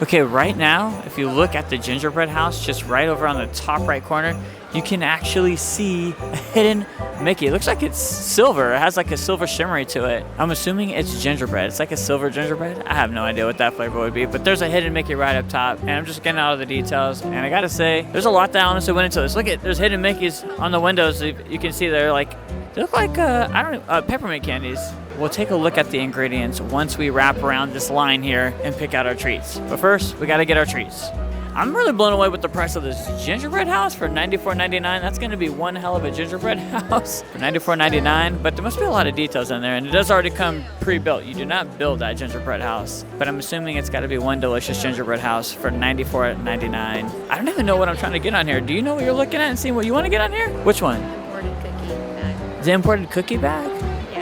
Okay, right now, if you look at the gingerbread house, just right over on the top right corner, you can actually see a hidden Mickey. It looks like it's silver. It has like a silver shimmery to it. I'm assuming it's gingerbread. It's like a silver gingerbread. I have no idea what that flavor would be, but there's a hidden Mickey right up top, and I'm just getting out of the details. And I gotta say, there's a lot that honestly went into this. Look at, there's hidden Mickeys on the windows. You can see they look like, peppermint candies. We'll take a look at the ingredients once we wrap around this line here and pick out our treats. But first, we gotta get our treats. I'm really blown away with the price of this gingerbread house for $94.99. That's gonna be one hell of a gingerbread house for $94.99, but there must be a lot of details in there, and it does already come pre-built. You do not build that gingerbread house, but I'm assuming it's gotta be one delicious gingerbread house for $94.99. I don't even know what I'm trying to get on here. Do you know what you're looking at and seeing what you wanna get on here? Which one? Imported cookie bag. The imported cookie bag?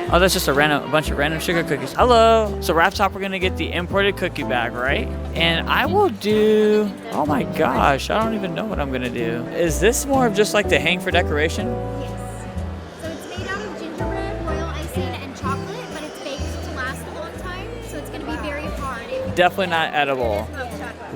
Oh, that's just a bunch of random sugar cookies. Hello. So wrap top, we're gonna get the imported cookie bag, right? And I will do, oh my gosh, I don't even know what I'm gonna do. Is this more of just like to hang for decoration? Yes. So it's made out of gingerbread, royal icing, and chocolate, but it's baked to last a long time, so it's gonna be very hard. Definitely not edible.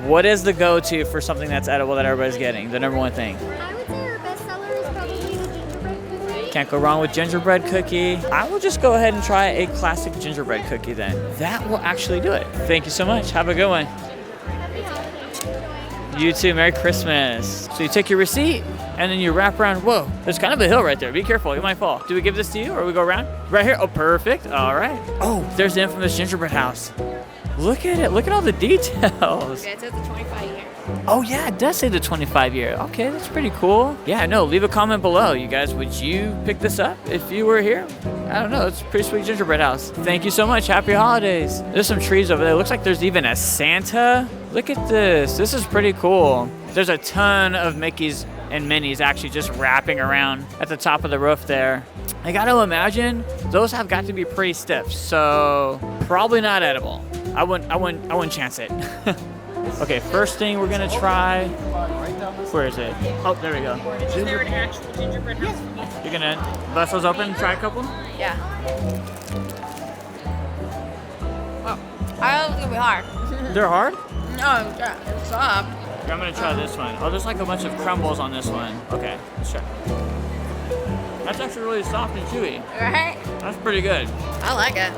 What is the go-to for something that's edible that everybody's getting? The number one thing? I would say our best seller is probably the gingerbread cookie. Can't go wrong with gingerbread cookie. I will just go ahead and try a classic gingerbread cookie then. That will actually do it. Thank you so much. Have a good one. Happy holidays. You too. Merry Christmas. So you take your receipt and then you wrap around. Whoa, there's kind of a hill right there. Be careful. You might fall. Do we give this to you or we go around? Right here. Oh, perfect. All right. Oh, there's the infamous gingerbread house. Look at it. Look at all the details. Yeah, it says the 25 year. Oh yeah, it does say the 25 year. Okay, that's pretty cool. Yeah, no, leave a comment below. You guys, would you pick this up if you were here? I don't know, it's a pretty sweet gingerbread house. Thank you so much, happy holidays. There's some trees over there. Looks like there's even a Santa. Look at this, this is pretty cool. There's a ton of Mickeys and Minnies actually just wrapping around at the top of the roof there. I gotta imagine those have got to be pretty stiff, so probably not edible. I wouldn't chance it. Okay, first thing we're gonna try. Where is it? Oh, there we go. Is there an actual gingerbread house for me? You're gonna bust those open, try a couple? Yeah. Oh, I know it's gonna be hard. They're hard? No, it's soft. Here, I'm gonna try this one. Oh, there's like a bunch of crumbles on this one. Okay, let's try. That's actually really soft and chewy. Right? That's pretty good. I like it.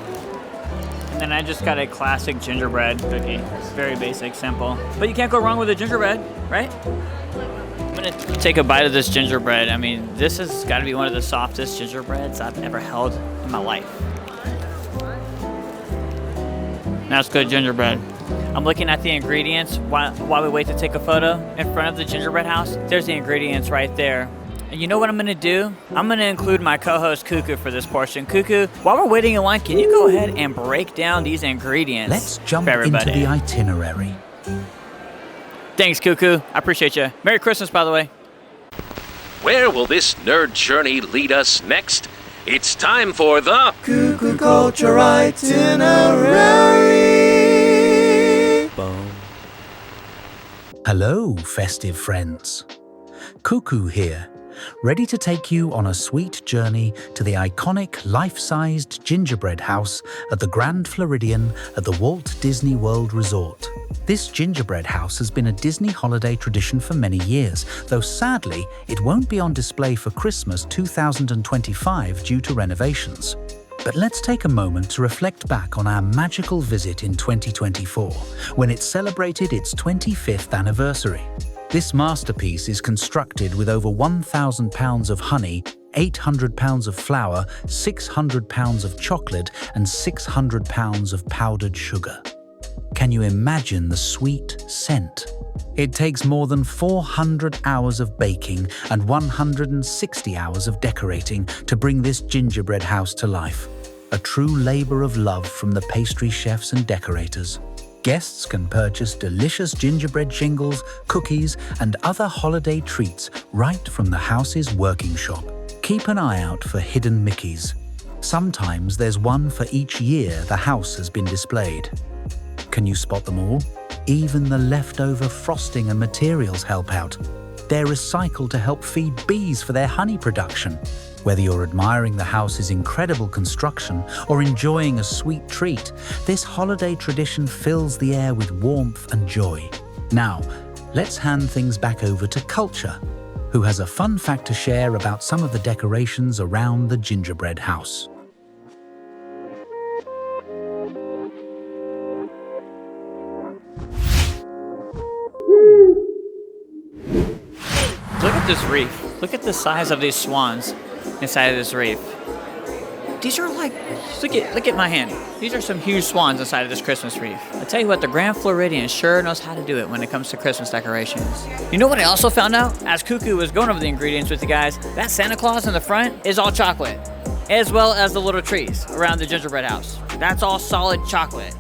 And then I just got a classic gingerbread cookie. Very basic, simple. But you can't go wrong with a gingerbread, right? I'm gonna take a bite of this gingerbread. I mean, this has gotta be one of the softest gingerbreads I've ever held in my life. That's good gingerbread. I'm looking at the ingredients while we wait to take a photo. In front of the gingerbread house, there's the ingredients right there. And you know what I'm gonna do? I'm gonna include my co-host Cuckoo for this portion. Cuckoo, while we're waiting in line, can you go ahead and break down these ingredients? Let's jump into the itinerary. Thanks, Cuckoo. I appreciate you. Merry Christmas, by the way. Where will this nerd journey lead us next? It's time for the Cuckoo Culture Itinerary. Boom. Hello, festive friends. Cuckoo here, ready to take you on a sweet journey to the iconic life-sized gingerbread house at the Grand Floridian at the Walt Disney World Resort. This gingerbread house has been a Disney holiday tradition for many years, though sadly, it won't be on display for Christmas 2025 due to renovations. But let's take a moment to reflect back on our magical visit in 2024, when it celebrated its 25th anniversary. This masterpiece is constructed with over 1,000 pounds of honey, 800 pounds of flour, 600 pounds of chocolate, and 600 pounds of powdered sugar. Can you imagine the sweet scent? It takes more than 400 hours of baking and 160 hours of decorating to bring this gingerbread house to life. A true labor of love from the pastry chefs and decorators. Guests can purchase delicious gingerbread shingles, cookies, and other holiday treats right from the house's working shop. Keep an eye out for hidden Mickeys. Sometimes there's one for each year the house has been displayed. Can you spot them all? Even the leftover frosting and materials help out. They're recycled to help feed bees for their honey production. Whether you're admiring the house's incredible construction or enjoying a sweet treat, this holiday tradition fills the air with warmth and joy. Now, let's hand things back over to Culture, who has a fun fact to share about some of the decorations around the gingerbread house. Look at this reef. Look at the size of these swans inside of this reef. These are like, look at my hand. These are some huge swans inside of this Christmas wreath. I tell you what, the Grand Floridian sure knows how to do it when it comes to Christmas decorations. You know what I also found out? As Cuckoo was going over the ingredients with you guys, that Santa Claus in the front is all chocolate, as well as the little trees around the gingerbread house. That's all solid chocolate.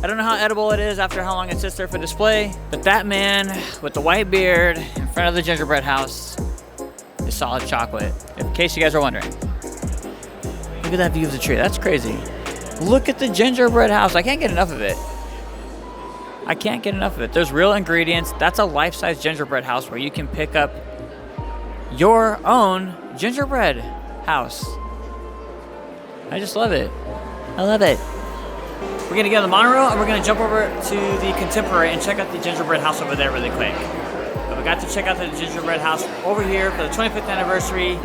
I don't know how edible it is after how long it sits there for display, but that man with the white beard in front of the gingerbread house is solid chocolate, in case you guys are wondering. Look at that view of the tree. That's crazy. Look at the gingerbread house. I can't get enough of it. I can't get enough of it. There's real ingredients. That's a life-size gingerbread house where you can pick up your own gingerbread house. I just love it. I love it. We're going to get on the monorail and we're going to jump over to the Contemporary and check out the gingerbread house over there really quick. But we got to check out the gingerbread house over here for the 25th anniversary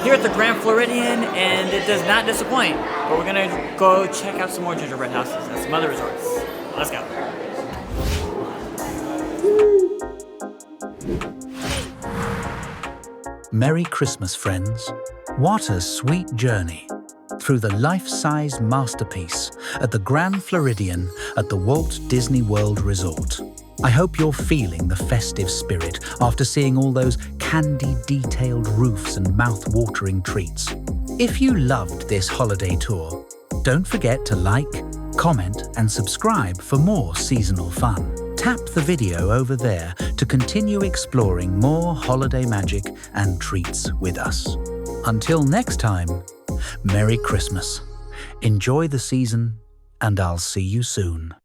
here at the Grand Floridian, and it does not disappoint. But we're gonna go check out some more gingerbread houses at some other resorts. Let's go. Merry Christmas, friends. What a sweet journey through the life-size masterpiece at the Grand Floridian at the Walt Disney World Resort. I hope you're feeling the festive spirit after seeing all those candy-detailed roofs and mouth-watering treats. If you loved this holiday tour, don't forget to like, comment, and subscribe for more seasonal fun. Tap the video over there to continue exploring more holiday magic and treats with us. Until next time, Merry Christmas. Enjoy the season, and I'll see you soon.